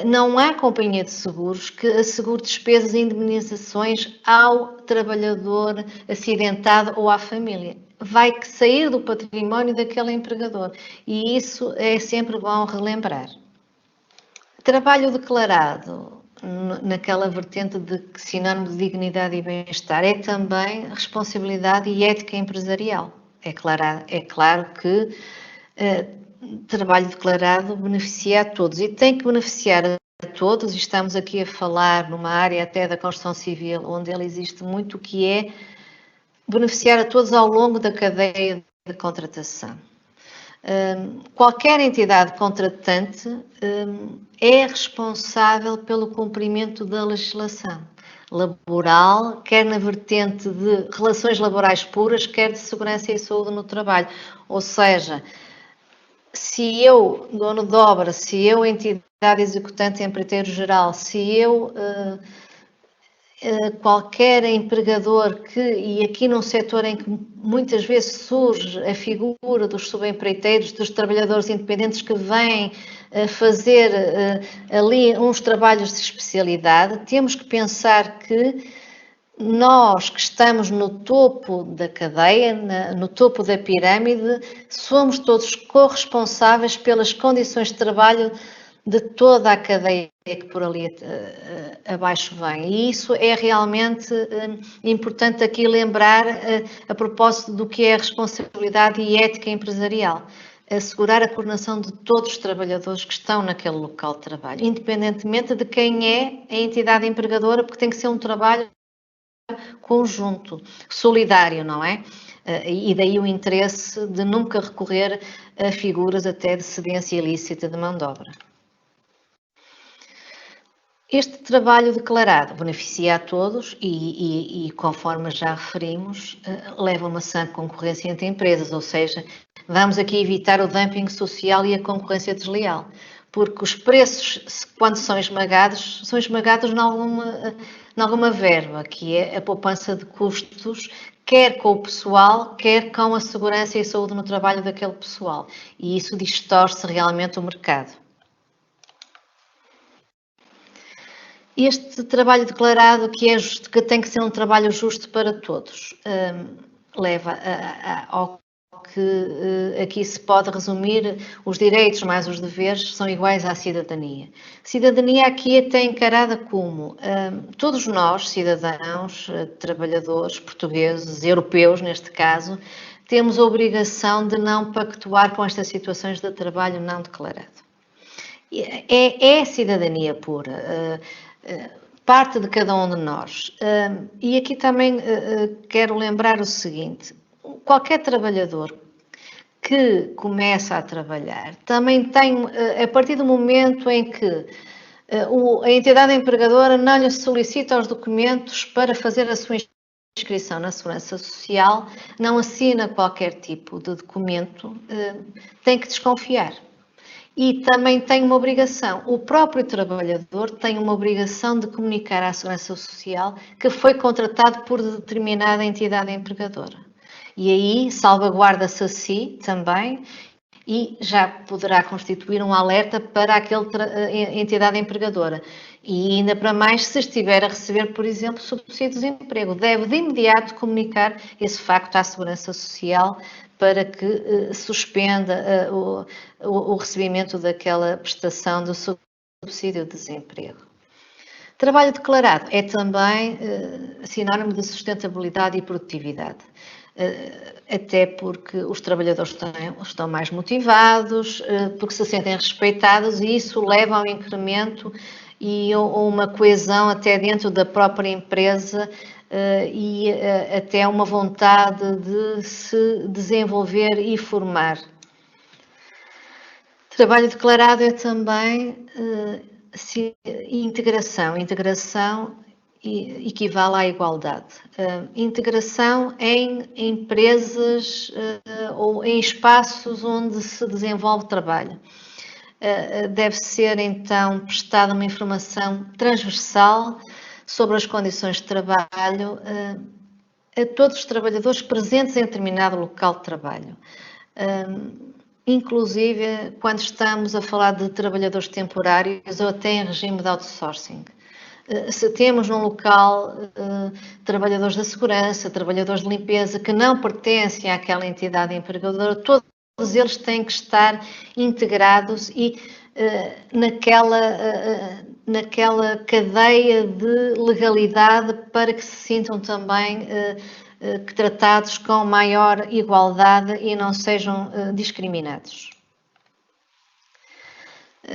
Não há companhia de seguros que assegure despesas e indemnizações ao trabalhador acidentado ou à família. Vai sair do património daquele empregador, e isso é sempre bom relembrar. Trabalho declarado, naquela vertente de sinónimo de dignidade e bem-estar, é também responsabilidade e ética empresarial. É claro que trabalho declarado beneficia a todos e tem que beneficiar a todos, e estamos aqui a falar numa área até da construção civil, onde ele existe muito, que é beneficiar a todos ao longo da cadeia de contratação. Qualquer entidade contratante é responsável pelo cumprimento da legislação laboral, quer na vertente de relações laborais puras, quer de segurança e saúde no trabalho. Ou seja, se eu, dono de obra, se eu, entidade executante, empreiteiro geral, se eu, qualquer empregador e aqui num setor em que muitas vezes surge a figura dos subempreiteiros, dos trabalhadores independentes que vêm fazer ali uns trabalhos de especialidade, temos que pensar que nós que estamos no topo da cadeia, no topo da pirâmide, somos todos corresponsáveis pelas condições de trabalho de toda a cadeia que por ali abaixo vem. E isso é realmente importante aqui lembrar a propósito do que é a responsabilidade e ética empresarial. Assegurar a coordenação de todos os trabalhadores que estão naquele local de trabalho, independentemente de quem é a entidade empregadora, porque tem que ser um trabalho conjunto, solidário, não é? E daí o interesse de nunca recorrer a figuras até de cedência ilícita de mão de obra. Este trabalho declarado beneficia a todos e conforme já referimos, leva a uma sã concorrência entre empresas, ou seja, vamos aqui evitar o dumping social e a concorrência desleal, porque os preços, quando são esmagados em alguma verba, que é a poupança de custos, quer com o pessoal, quer com a segurança e a saúde no trabalho daquele pessoal, e isso distorce realmente o mercado. Este trabalho declarado que tem que ser um trabalho justo para todos, leva ao que aqui se pode resumir: os direitos mais os deveres são iguais à cidadania. Cidadania aqui é até encarada como todos nós, cidadãos, trabalhadores, portugueses, europeus neste caso, temos a obrigação de não pactuar com estas situações de trabalho não declarado. É cidadania pura. Parte de cada um de nós. E aqui também quero lembrar o seguinte: qualquer trabalhador que começa a trabalhar também tem, a partir do momento em que a entidade empregadora não lhe solicita os documentos para fazer a sua inscrição na Segurança Social, não assina qualquer tipo de documento, tem que desconfiar. E também tem uma obrigação, o próprio trabalhador tem uma obrigação de comunicar à Segurança Social que foi contratado por determinada entidade empregadora. E aí salvaguarda-se a si também e já poderá constituir um alerta para aquela entidade empregadora. E ainda para mais, se estiver a receber, por exemplo, subsídios de emprego, deve de imediato comunicar esse facto à Segurança Social para que suspenda o recebimento daquela prestação do subsídio de desemprego. Trabalho declarado é também sinónimo de sustentabilidade e produtividade, até porque os trabalhadores estão mais motivados, porque se sentem respeitados e isso leva ao incremento e a uma coesão até dentro da própria empresa e até uma vontade de se desenvolver e formar. Trabalho declarado é também integração. Integração equivale à igualdade. Integração em empresas ou em espaços onde se desenvolve trabalho. Deve ser, então, prestada uma informação transversal sobre as condições de trabalho a todos os trabalhadores presentes em determinado local de trabalho. Inclusive, quando estamos a falar de trabalhadores temporários ou até em regime de outsourcing. Se temos num local trabalhadores da segurança, trabalhadores de limpeza que não pertencem àquela entidade empregadora, todos eles têm que estar integrados e naquela cadeia de legalidade para que se sintam também tratados com maior igualdade e não sejam discriminados.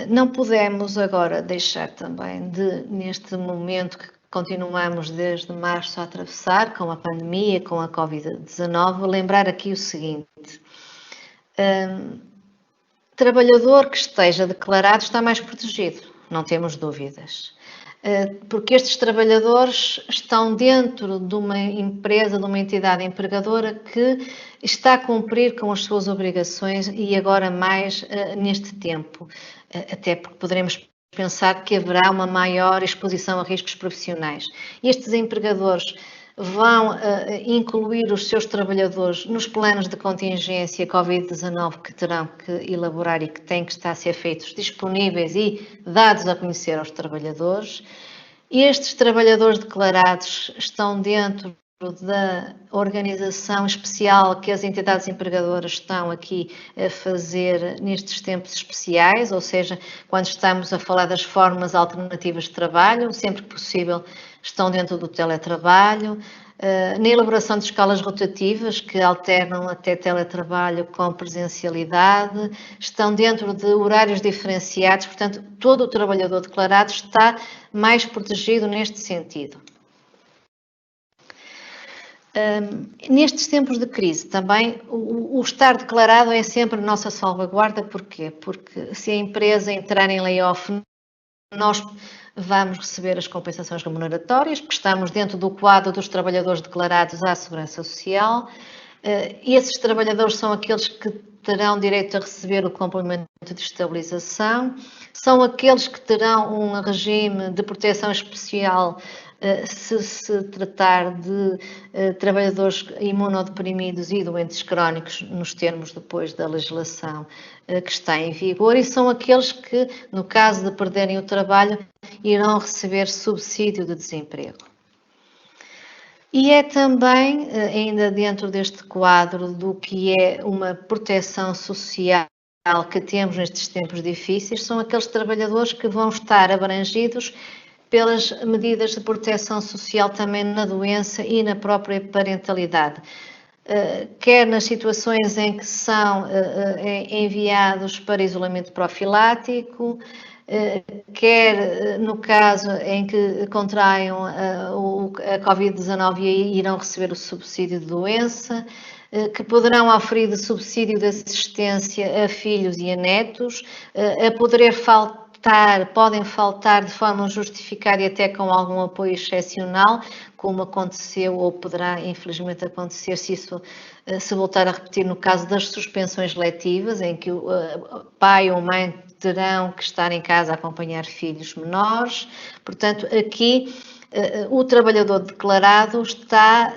Não podemos agora deixar também neste momento que continuamos desde março a atravessar, com a pandemia, com a Covid-19, lembrar aqui o seguinte: trabalhador que esteja declarado está mais protegido, não temos dúvidas. Porque estes trabalhadores estão dentro de uma empresa, de uma entidade empregadora que está a cumprir com as suas obrigações e agora mais neste tempo. Até porque poderemos pensar que haverá uma maior exposição a riscos profissionais. Estes empregadores vão incluir os seus trabalhadores nos planos de contingência Covid-19 que terão que elaborar e que têm que estar a ser feitos disponíveis e dados a conhecer aos trabalhadores. Estes trabalhadores declarados estão dentro da organização especial que as entidades empregadoras estão aqui a fazer nestes tempos especiais, ou seja, quando estamos a falar das formas alternativas de trabalho, sempre que possível estão dentro do teletrabalho, na elaboração de escalas rotativas que alternam até teletrabalho com presencialidade, estão dentro de horários diferenciados, portanto, todo o trabalhador declarado está mais protegido neste sentido. Nestes tempos de crise também o estar declarado é sempre a nossa salvaguarda. Porquê? Porque se a empresa entrar em layoff, nós vamos receber as compensações remuneratórias, porque estamos dentro do quadro dos trabalhadores declarados à Segurança Social. Esses trabalhadores são aqueles que terão direito a receber o complemento de estabilização, são aqueles que terão um regime de proteção especial se tratar de trabalhadores imunodeprimidos e doentes crónicos, nos termos depois da legislação que está em vigor, e são aqueles que, no caso de perderem o trabalho, irão receber subsídio de desemprego. E é também, ainda dentro deste quadro do que é uma proteção social que temos nestes tempos difíceis, são aqueles trabalhadores que vão estar abrangidos pelas medidas de proteção social também na doença e na própria parentalidade. Quer nas situações em que são enviados para isolamento profilático, quer no caso em que contraiam a Covid-19 e irão receber o subsídio de doença, que poderão oferir de subsídio de assistência a filhos e a netos, a poder podem faltar de forma justificada e até com algum apoio excepcional, como aconteceu ou poderá infelizmente acontecer se voltar a repetir no caso das suspensões letivas, em que o pai ou mãe terão que estar em casa a acompanhar filhos menores. Portanto, aqui o trabalhador declarado está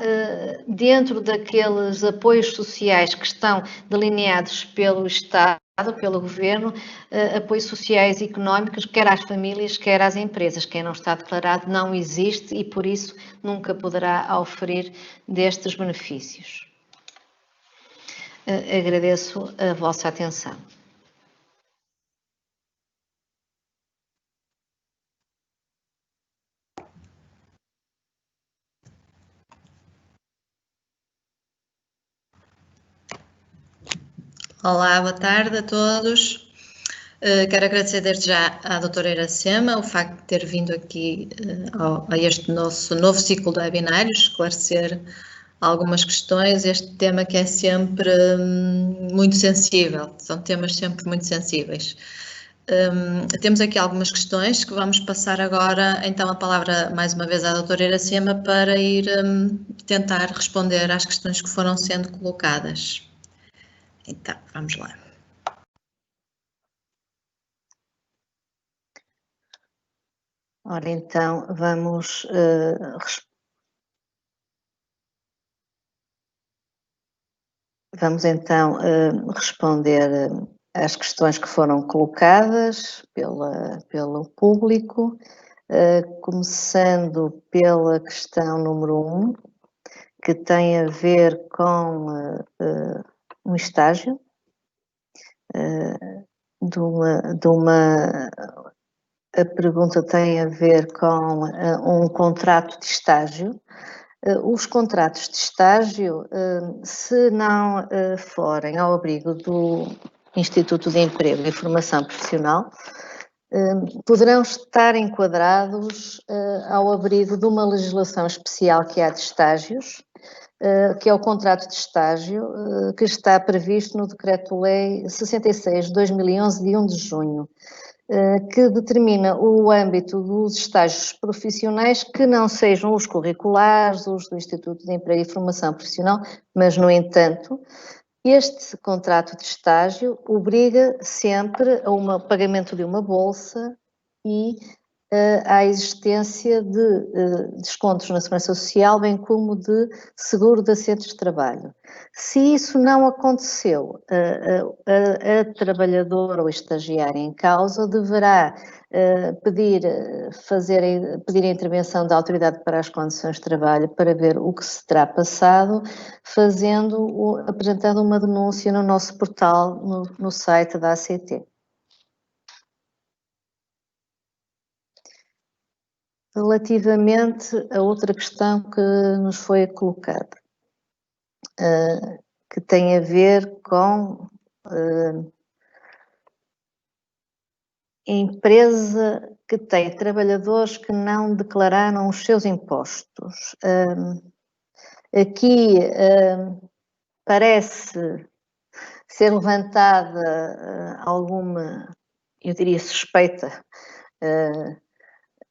dentro daqueles apoios sociais que estão delineados pelo Estado, pelo Governo, apoios sociais e económicos, quer às famílias, quer às empresas. Quem não está declarado não existe e, por isso, nunca poderá oferir destes benefícios. Agradeço a vossa atenção. Olá, boa tarde a todos. Quero agradecer desde já à doutora Iracema o facto de ter vindo aqui a este nosso novo ciclo de webinários, esclarecer algumas questões, este tema que é sempre muito sensível, são temas sempre muito sensíveis. Temos aqui algumas questões que vamos passar agora, então, a palavra mais uma vez à doutora Iracema para ir tentar responder às questões que foram sendo colocadas. Então, vamos lá. Ora, então, vamos responder às questões que foram colocadas pelo público, começando pela questão número 1, que tem a ver com um estágio, a pergunta tem a ver com um contrato de estágio. Os contratos de estágio, se não forem ao abrigo do Instituto de Emprego e Formação Profissional, poderão estar enquadrados ao abrigo de uma legislação especial que há de estágios, que é o contrato de estágio, que está previsto no Decreto-Lei 66 de 2011, de 1 de junho, que determina o âmbito dos estágios profissionais que não sejam os curriculares, os do Instituto de Emprego e Formação Profissional, mas, no entanto, este contrato de estágio obriga sempre a pagamento de uma bolsa e à existência de descontos na Segurança Social, bem como de seguro de acidentes de trabalho. Se isso não aconteceu, a trabalhadora ou estagiária em causa deverá pedir a intervenção da Autoridade para as Condições de Trabalho para ver o que se terá passado, apresentando uma denúncia no nosso portal, no site da ACT. Relativamente a outra questão que nos foi colocada, que tem a ver com empresa que tem trabalhadores que não declararam os seus impostos. Aqui parece ser levantada alguma, eu diria, suspeita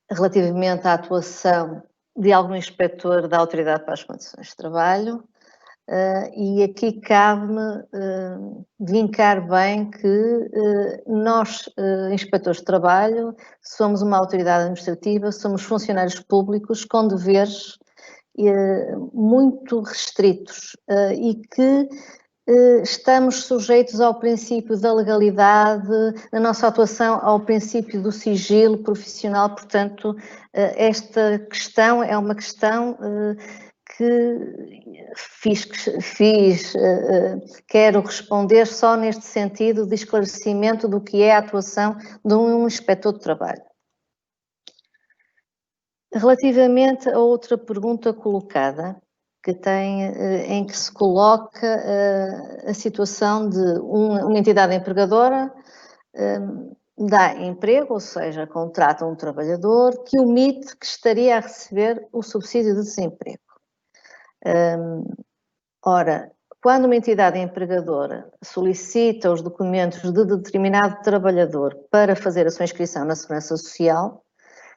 relativamente à atuação de algum inspetor da Autoridade para as Condições de Trabalho, e aqui cabe-me vincar bem que nós, inspetores de trabalho, somos uma autoridade administrativa, somos funcionários públicos com deveres muito restritos e que estamos sujeitos ao princípio da legalidade, na nossa atuação ao princípio do sigilo profissional, portanto, esta questão é uma questão que quero responder só neste sentido de esclarecimento do que é a atuação de um inspetor de trabalho. Relativamente a outra pergunta colocada, em que se coloca a situação de uma entidade empregadora dá emprego, ou seja, contrata um trabalhador que omite que estaria a receber o subsídio de desemprego. Ora, quando uma entidade empregadora solicita os documentos de determinado trabalhador para fazer a sua inscrição na Segurança Social,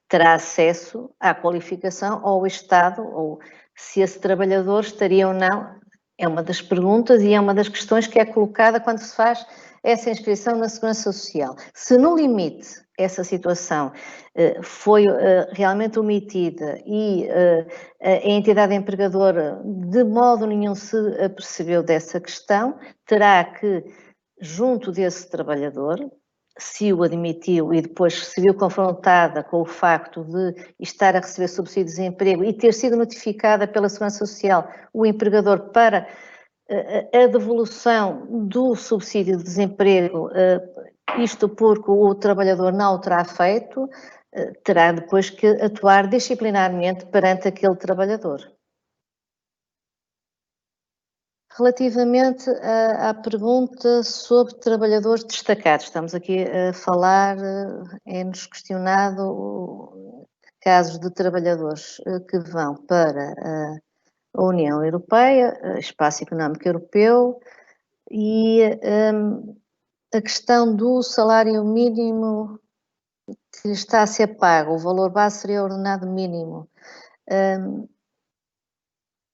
terá acesso à qualificação ou ao estado, ou se esse trabalhador estaria ou não, é uma das perguntas e é uma das questões que é colocada quando se faz essa inscrição na Segurança Social. Se no limite essa situação foi realmente omitida e a entidade empregadora de modo nenhum se apercebeu dessa questão, terá que, junto desse trabalhador, se o admitiu e depois se viu confrontada com o facto de estar a receber subsídio de desemprego e ter sido notificada pela Segurança Social o empregador para a devolução do subsídio de desemprego, isto porque o trabalhador não o terá feito, terá depois que atuar disciplinarmente perante aquele trabalhador. Relativamente à pergunta sobre trabalhadores destacados, estamos aqui a falar, é-nos questionado casos de trabalhadores que vão para a União Europeia, Espaço Económico Europeu, e a questão do salário mínimo que está a ser pago, o valor base seria o ordenado mínimo.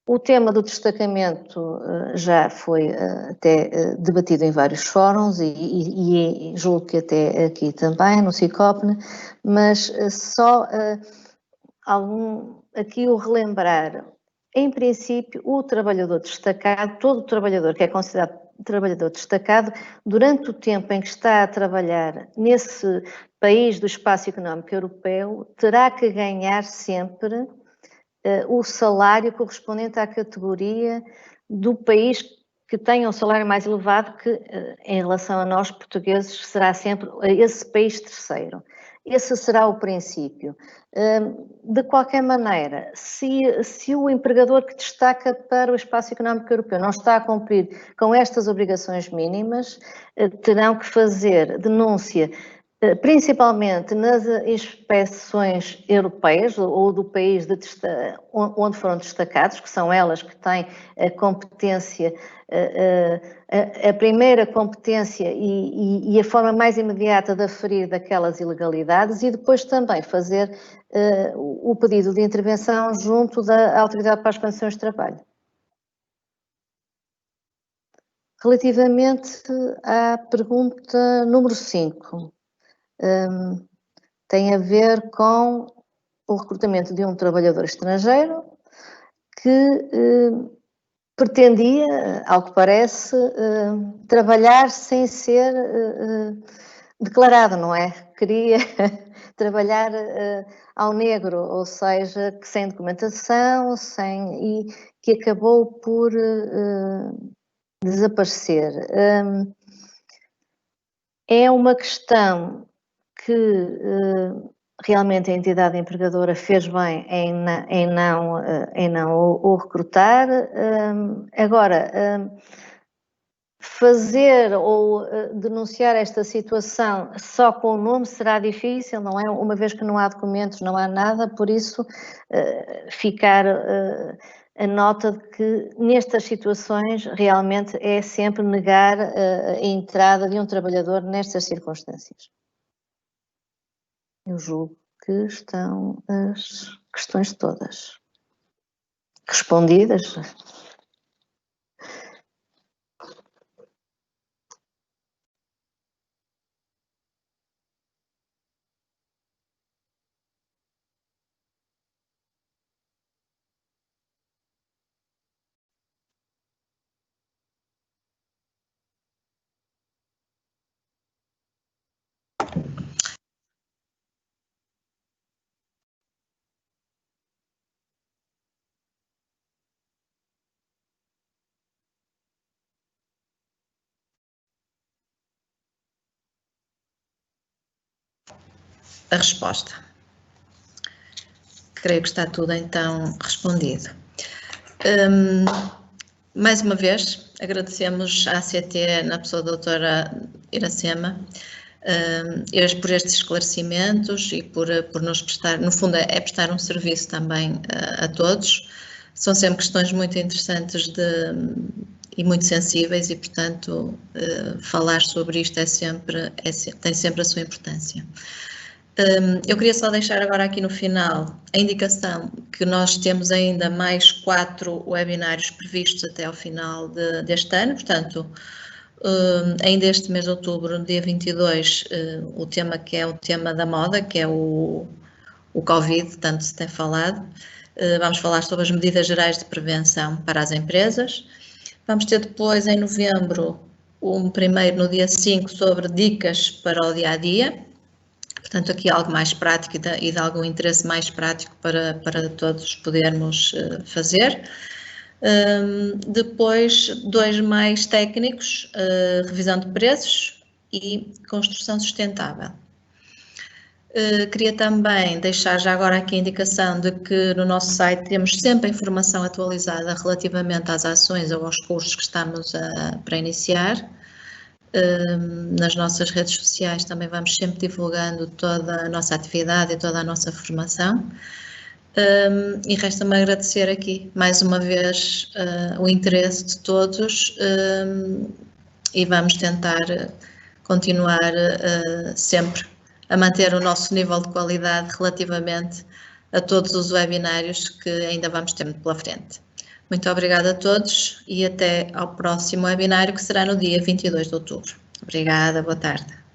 O tema do destacamento já foi até debatido em vários fóruns e julgo que até aqui também, no CICOPNE, mas só aqui o relembrar. Em princípio, o trabalhador destacado, todo trabalhador que é considerado trabalhador destacado, durante o tempo em que está a trabalhar nesse país do Espaço Económico Europeu, terá que ganhar sempre o salário correspondente à categoria do país que tenha um salário mais elevado que, em relação a nós portugueses, será sempre esse país terceiro. Esse será o princípio. De qualquer maneira, se o empregador que destaca para o Espaço Económico Europeu não está a cumprir com estas obrigações mínimas, terão que fazer denúncia principalmente nas inspeções europeias ou do país onde foram destacados, que são elas que têm a competência, a primeira competência e a forma mais imediata de aferir daquelas ilegalidades, e depois também fazer o pedido de intervenção junto da Autoridade para as Condições de Trabalho. Relativamente à pergunta número 5, tem a ver com o recrutamento de um trabalhador estrangeiro que pretendia, ao que parece, trabalhar sem ser declarado, não é? Queria trabalhar ao negro, ou seja, que sem documentação, e que acabou por desaparecer. É uma questão que realmente a entidade empregadora fez bem em não o recrutar. Agora, fazer ou denunciar esta situação só com o nome será difícil, não é? Uma vez que não há documentos, não há nada, por isso ficar a nota de que nestas situações realmente é sempre negar a entrada de um trabalhador nestas circunstâncias. Eu julgo que estão as questões todas respondidas. A resposta. Creio que está tudo então respondido. Mais uma vez, agradecemos à ACT, na pessoa da doutora Iracema, por estes esclarecimentos e por nos prestar, no fundo é prestar um serviço também a todos. São sempre questões muito interessantes e muito sensíveis e, portanto, falar sobre isto tem sempre a sua importância. Eu queria só deixar agora aqui no final a indicação que nós temos ainda mais 4 webinários previstos até ao final deste ano, portanto, ainda este mês de outubro, no dia 22, o tema que é o tema da moda, que é o Covid, tanto se tem falado. Vamos falar sobre as medidas gerais de prevenção para as empresas. Vamos ter depois, em novembro, um primeiro no dia 5 sobre dicas para o dia-a-dia. Portanto, aqui algo mais prático e de algum interesse mais prático para todos podermos fazer. Depois, 2 mais técnicos, revisão de preços e construção sustentável. Queria também deixar já agora aqui a indicação de que no nosso site temos sempre a informação atualizada relativamente às ações ou aos cursos que estamos para iniciar. Nas nossas redes sociais também vamos sempre divulgando toda a nossa atividade e toda a nossa formação. E resta-me agradecer aqui mais uma vez o interesse de todos e vamos tentar continuar sempre a manter o nosso nível de qualidade relativamente a todos os webinários que ainda vamos ter pela frente. Muito obrigada a todos e até ao próximo webinário, que será no dia 22 de outubro. Obrigada, boa tarde.